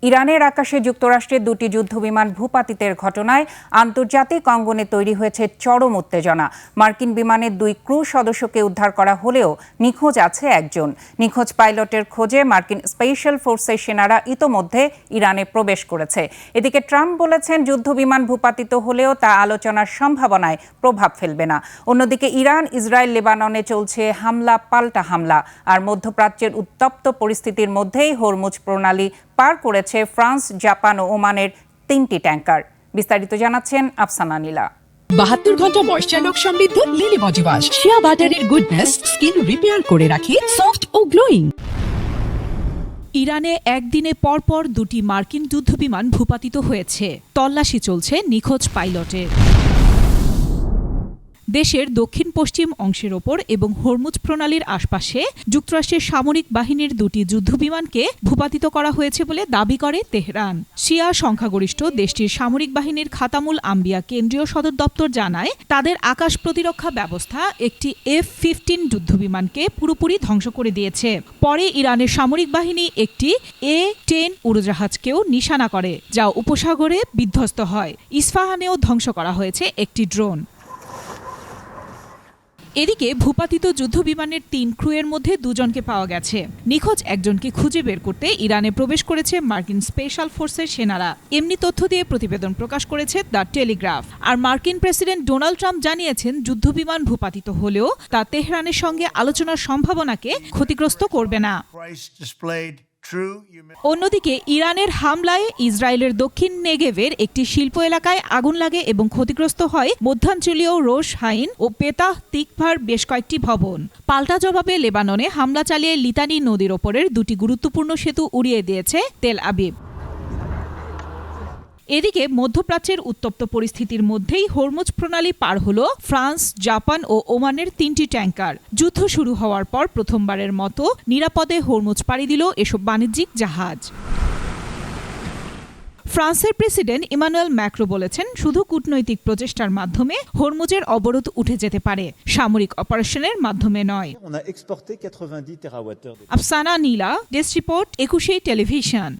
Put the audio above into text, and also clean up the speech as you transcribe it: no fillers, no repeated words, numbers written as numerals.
ইরানের আকাশে যুক্তরাষ্ট্রের দুটি যুদ্ধবিমান ভূপাতিতের ঘটনায় আন্তর্জাতিক অঙ্গনে তৈরি হয়েছে চরম উত্তেজনা। মার্কিন বিমানের দুই ক্রু সদস্যকে উদ্ধার করা হলেও নিখোঁজ আছে একজন। নিখোঁজ পাইলটের খোঁজে মার্কিন স্পেশাল ফোর্সের সেনারা ইতোমধ্যে ইরানে প্রবেশ করেছে। এদিকে ট্রাম্প বলেছেন যুদ্ধবিমান ভূপাতিত হলেও তা আলোচনার সম্ভাবনায় প্রভাব ফেলবে না। অন্যদিকে ইরান, ইসরায়েল, লেবাননে চলছে হামলা পাল্টা হামলা। আর মধ্যপ্রাচ্যের উত্তপ্ত পরিস্থিতির মধ্যেই হরমুজ প্রণালী পার করেছে ফ্রান্স, জাপান ও ওমানের 3টি ট্যাঙ্কার। বিস্তারিত জানাচ্ছেন আফসানা নীলা। 72 ঘন্টা ময়েশ্চার লক সমৃদ্ধ লিলি বডি ওয়াশ শিয়া বাটারের গুডনেস স্কিন রিপেয়ার করে রাখে সফট ও গ্লোয়িং। ইরানে একদিনে পরপর দুটি মার্কিন যুদ্ধবিমান ভূপাতিত হয়েছে। তল্লাশি চলছে নিখোঁজ পাইলটের। দেশের দক্ষিণ পশ্চিম অংশের ওপর এবং হরমুজ প্রণালীর আশপাশে যুক্তরাষ্ট্রের সামরিক বাহিনীর দুটি যুদ্ধবিমানকে ভূপাতিত করা হয়েছে বলে দাবি করে তেহরান। শিয়া সংখ্যাগরিষ্ঠ দেশটির সামরিক বাহিনীর খাতামুল আম্বিয়া কেন্দ্রীয় সদর দপ্তর জানায়, তাদের আকাশ প্রতিরক্ষা ব্যবস্থা একটি F-15 যুদ্ধবিমানকে পুরোপুরি ধ্বংস করে দিয়েছে। পরে ইরানের সামরিক বাহিনী একটি A-10 উড়োজাহাজকেও নিশানা করে, যা উপসাগরে বিধ্বস্ত হয়। ইস্পাহানেও ধ্বংস করা হয়েছে একটি ড্রোন। এদিকে ভূপাতিত যুদ্ধবিমানের 3 ক্রুয়ের মধ্যে 2 জনকে পাওয়া গেছে। নিখোঁজ একজনকে খুঁজে বের করতে ইরানে প্রবেশ করেছে মার্কিন স্পেশাল ফোর্সের সেনারা। এমনি তথ্য দিয়ে প্রতিবেদন প্রকাশ করেছে দ্য টেলিগ্রাফ। আর মার্কিন প্রেসিডেন্ট ডোনাল্ড ট্রাম্প জানিয়েছেন, যুদ্ধবিমান ভূপাতিত হলেও তা তেহরানের সঙ্গে আলোচনার সম্ভাবনাকে ক্ষতিগ্রস্ত করবে না। অন্যদিকে ইরানের হামলায় ইসরায়েলের দক্ষিণ নেগেভের একটি শিল্প এলাকায় আগুন লাগে এবং ক্ষতিগ্রস্ত হয় মধ্যাঞ্চলীয় রোশ হাইন ও পেতাহ তিকভার বেশ কয়েকটি ভবন। পাল্টা জবাবে লেবাননে হামলা চালিয়ে লিতানি নদীর ওপরের 2টি গুরুত্বপূর্ণ সেতু উড়িয়ে দিয়েছে তেল আবিব। এদিকে মধ্যপ্রাচ্যের উত্তপ্ত পরিস্থিতির মধ্যেই হরমুজ প্রণালী পার হল ফ্রান্স, জাপান ও ওমানের 3টি ট্যাঙ্কার। যুদ্ধ শুরু হওয়ার পর প্রথমবারের মতো নিরাপদে হরমুজ পাড়ি দিল এসব বাণিজ্যিক জাহাজ। ফ্রান্সের প্রেসিডেন্ট ইমানুয়েল ম্যাক্রো বলেছেন, শুধু কূটনৈতিক প্রচেষ্টার মাধ্যমে হরমুজের অবরোধ উঠে যেতে পারে, সামরিক অপারেশনের মাধ্যমে নয়। আফসানা নীলা, ডেস্ক রিপোর্ট, 21 টেলিভিশন।